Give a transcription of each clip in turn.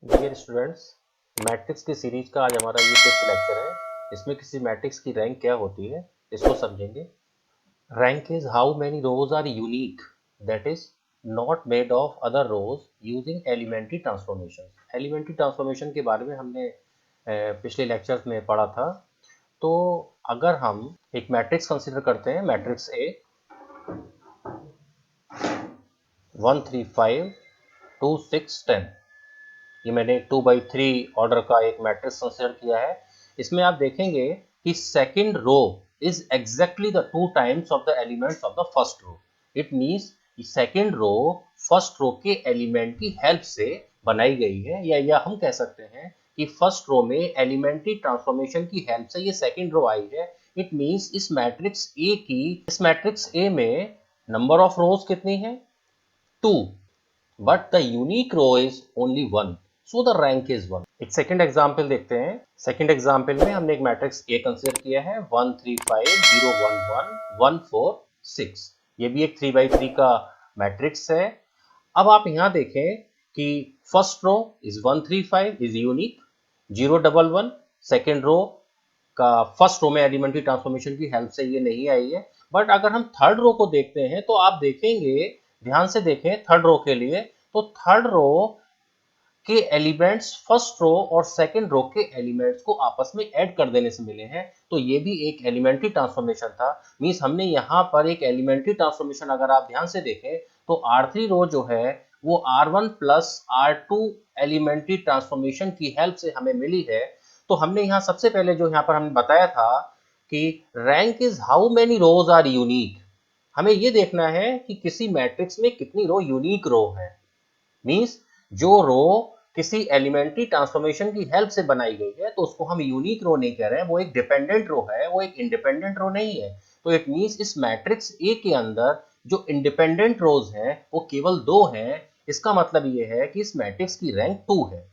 Dear students, matrix की series का आज हमारा ये फिफ्थ लेक्चर है। इसमें किसी मैट्रिक्स की रैंक क्या होती है इसको समझेंगे। Rank is how many rows are unique that is not made of other rows using elementary transformation. Elementary transformation के बारे में हमने पिछले लेक्चर्स में पढ़ा था। तो अगर हम एक मैट्रिक्स कंसिडर करते हैं, मैट्रिक्स ए 1 3 5 2 6 10, ये मैंने 2/3 ऑर्डर का एक मैट्रिक्स कंसिडर किया है। इसमें आप देखेंगे कि second row is exactly the 2 times of the elements of the first row. It means second row first row के एलिमेंट की हेल्प से बनाई गई है, या हम कह सकते हैं कि फर्स्ट रो में एलिमेंट्री ट्रांसफॉर्मेशन की हेल्प से ये सेकंड रो आई है। इट मींस इस मैट्रिक्स ए में नंबर ऑफ रोज कितनी है? 2, but the unique row is only 1, so the rank is 1. एक सेकंड एग्जांपल देखते हैं। सेकंड एग्जांपल में हमने एक मैट्रिक्स ए कंसीडर किया है 1 3 5 0 1 1 1 4 6। ये भी एक 3/3 का मैट्रिक्स है। अब आप यहाँ देखें कि first row is 1 3 5 is unique, 0 1 1 second row का फर्स्ट रो में एलिमेंट्री ट्रांसफॉर्मेशन की हेल्प से ये नहीं आई है। बट अगर हम थर्ड रो को देखते हैं तो आप देखेंगे, ध्यान से देखें थर्ड रो के लिए, तो थर्ड रो के एलिमेंट्स फर्स्ट रो और सेकंड रो के एलिमेंट्स को आपस में ऐड कर देने से मिले हैं। तो ये भी एक एलिमेंट्री ट्रांसफॉर्मेशन था। मींस हमने यहाँ पर एक एलिमेंट्री ट्रांसफॉर्मेशन, अगर आप ध्यान से देखें तो R3 रो जो है वो R1 plus R2 elementary transformation की हेल्प से हमें मिली है। तो हमने यहाँ सबसे पहले जो यहाँ पर हमने बताया था कि rank is how many rows are unique. हमें ये देखना है कि किसी मैट्रिक्स में कितनी रो यूनिक रो है। मींस जो रो किसी एलिमेंट्री ट्रांसफॉर्मेशन की हेल्प से बनाई गई है तो उसको हम यूनिक रो नहीं कह रहे हैं, वो एक डिपेंडेंट रो है, वो एक इंडिपेंडेंट रो नहीं है। तो इट मींस इस मैट्रिक्स ए के अंदर जो इंडिपेंडेंट रोज हैं वो केवल 2 हैं। इसका मतलब ये है कि इस मैट्रिक्स की रैंक 2 है।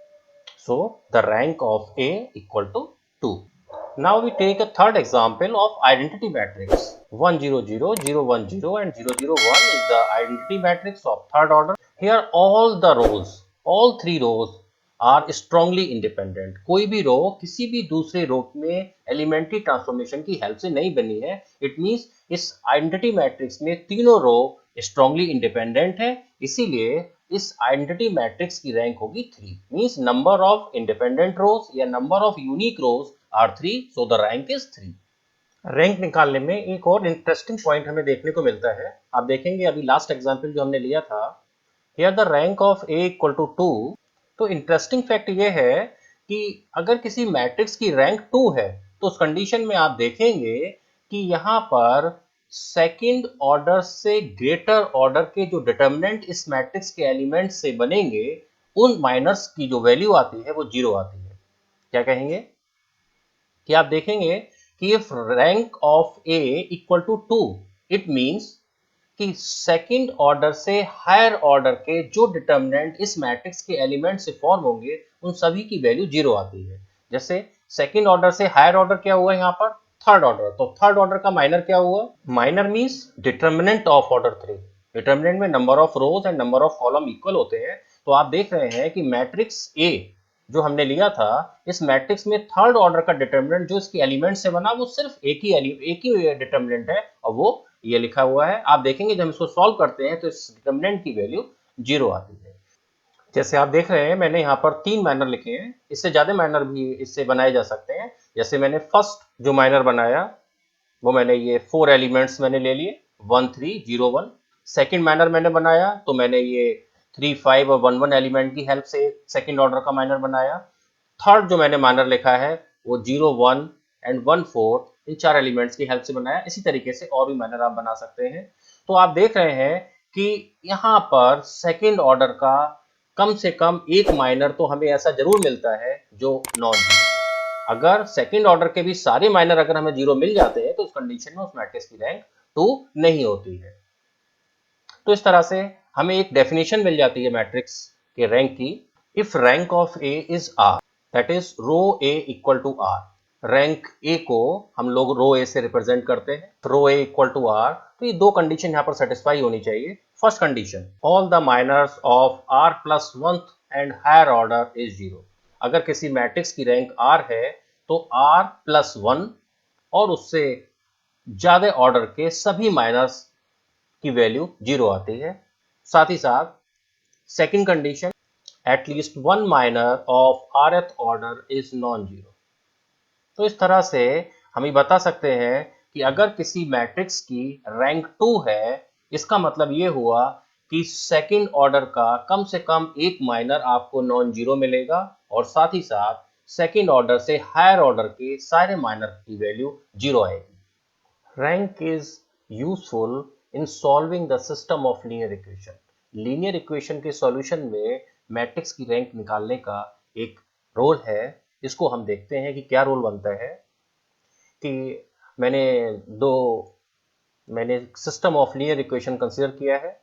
So the rank of A equal to 2। Now we take a third example of identity matrix. 1 0 0 0 1 0 and 0 0 1 is the identity matrix of third order. Here all three rows are strongly independent. कोई भी रो किसी भी दूसरे रो में elementary transformation की help से नहीं बनी है। इट मींस इस आइडेंटिटी मैट्रिक्स में तीनों रो स्ट्रांगली इंडिपेंडेंट है, इसीलिए इस आइडेंटिटी मैट्रिक्स की रैंक होगी 3। Means number of independent rows या number of unique rows are 3, so the rank is 3। Rank निकालने में एक और इंटरेस्टिंग पॉइंट हमें देखने को मिलता है। आप देखेंगे अभी लास्ट एग्जांपल जो हमने लिया था, here the rank of A equal to 2। तो इंटरेस्टिंग फैक्ट ये है कि अगर किसी मैट्रिक्स की रैंक 2 है तो उस कंडीशन में आप देखेंगे कि यहाँ पर सेकंड ऑर्डर से ग्रेटर ऑर्डर के जो डिटर्मिनेंट इस मैट्रिक्स के एलिमेंट से बनेंगे उन माइनर्स की जो वैल्यू आती है वो 0 आती है। क्या कहेंगे कि आप देखेंगे कि if rank of A equal to 2, it means कि सेकंड ऑर्डर से हायर ऑर्डर के जो डिटर्मिनेंट इस मैट्रिक्स के एलिमेंट से फॉर्म होंगे उन सभी की वैल्यू 0 आती है। जैसे सेकंड ऑर्डर से हायर ऑर्डर क्या हुआ यहाँ पर? Third order. तो थर्ड ऑर्डर का माइनर क्या हुआ? Minor means determinant of order 3। Determinant में number of rows and number of columns equal होते हैं। तो आप देख रहे हैं कि मैट्रिक्स ए जो हमने लिया था, इस मैट्रिक्स में थर्ड ऑर्डर का डिटर्मिनेंट जो इसके एलिमेंट से बना वो सिर्फ एक ही डिटर्मिनेंट है, और वो ये लिखा हुआ है। आप देखेंगे जब इसको सॉल्व करते हैं तो इस डिटर्मिनेंट की वैल्यू 0 आती है। जैसे आप देख रहे हैं मैंने यहाँ पर 3 माइनर लिखे हैं, इससे ज्यादा माइनर भी इससे बनाए जा सकते हैं। जैसे मैंने फर्स्ट जो माइनर बनाया वो मैंने ये 4 एलिमेंट्स मैंने ले लिए 1 3 0 1। सेकेंड माइनर मैंने बनाया तो मैंने ये 3 5 और 1 1 एलिमेंट की हेल्प से सेकेंड ऑर्डर का माइनर बनाया। थर्ड जो मैंने माइनर लिखा है वो 0 1 एंड 1 4 इन 4 एलिमेंट्स की हेल्प से बनाया। इसी तरीके से और भी माइनर आप बना सकते हैं। तो आप देख रहे हैं कि यहाँ पर सेकेंड ऑर्डर का कम से कम एक माइनर तो हमें ऐसा जरूर मिलता है जो नॉन जीरो। अगर सेकेंड ऑर्डर के भी सारे माइनर अगर हमें 0 मिल जाते हैं तो उस कंडीशन में उस मैट्रिक्स की रैंक 2 नहीं होती है। तो इस तरह से हमें एक डेफिनेशन मिल जाती है मैट्रिक्स के रैंक की। If rank of A is R, that is rho A equal to R. Rank A को हम लोग रो ए से रिप्रेजेंट करते हैं, rho A equal to R. तो ये दो कंडीशन यहाँ पर सेटिस्फाई होनी चाहिए। First condition, all the minors of R plus 1th and higher order is 0. अगर किसी मैट्रिक्स की रैंक r है तो r प्लस 1 और उससे ज्यादा ऑर्डर के सभी माइनर्स की वैल्यू 0 आती है। साथ ही साथ second condition, at least one minor of rth order is non-zero. तो इस तरह से हम ये बता सकते हैं कि अगर किसी मैट्रिक्स की रैंक 2 है, इसका मतलब ये हुआ कि सेकंड ऑर्डर का कम से कम एक माइनर आपको नॉन जीरो मिलेगा और साथ ही साथ सेकंड ऑर्डर से हायर ऑर्डर के सारे माइनर की वैल्यू 0 आएगी। Rank is useful in solving the system of linear equation. Linear equation के सॉल्यूशन में मैट्रिक्स की रैंक निकालने का एक रोल है। इसको हम देखते हैं कि क्या रोल बनता है। कि मैंने system of linear equation consider किया है,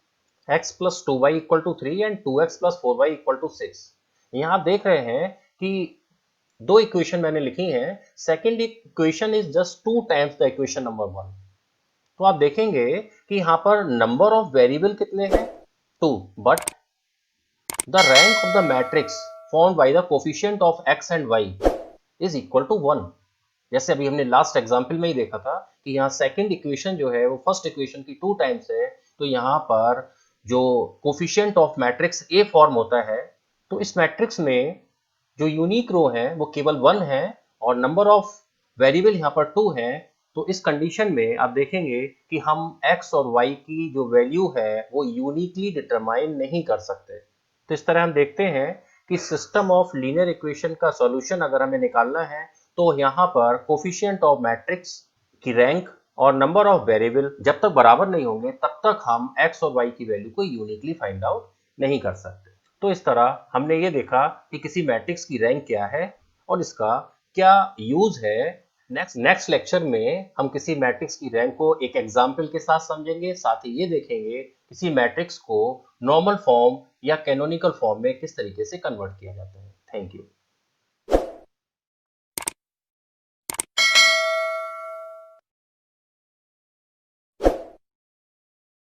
x plus 2y equal to 3 and 2x plus 4y equal to 6। यहाँ आप देख रहे हैं कि दो इक्वेशन मैंने लिखी हैं। Second equation is just 2 times the equation number 1। तो आप देखेंगे कि यहाँ पर नंबर ऑफ वेरिएबल कितने हैं, 2, but the rank of the matrix formed by the coefficient of x and y is equal to 1। जैसे अभी हमने लास्ट एग्जाम्पल में ही देखा था कि यहाँ सेकंड इक्वेशन जो है वो फर्स्ट इक्वेशन की 2 टाइम्स है, तो यहाँ पर जो coefficient of matrix A form होता है, तो इस मैट्रिक्स में जो यूनिक रो है वो केवल 1 है और नंबर ऑफ वेरिएबल यहाँ पर 2 है। तो इस कंडीशन में आप देखेंगे कि हम x और y की जो वैल्यू है वो यूनिकली डिटरमाइन नहीं कर सकते। तो इस तरह हम देखते हैं कि सिस्टम ऑफ लीनियर इक्वेशन का सॉल्यूशन अगर हमें निकालना है तो यहाँ पर कोफिशिएंट ऑफ मैट्रिक्स की रैंक और नंबर ऑफ वेरिएबल जब तक बराबर नहीं होंगे तब तक हम x और y की वैल्यू को यूनिकली फाइंड आउट नहीं कर सकते। तो इस तरह हमने ये देखा कि किसी मैट्रिक्स की रैंक क्या है और इसका क्या यूज है। नेक्स्ट लेक्चर में हम किसी मैट्रिक्स की रैंक को एक एग्जाम्पल के साथ समझेंगे, साथ ही ये देखेंगे किसी मैट्रिक्स को नॉर्मल फॉर्म या कैनोनिकल फॉर्म में किस तरीके से कन्वर्ट किया जाता है। Thank you.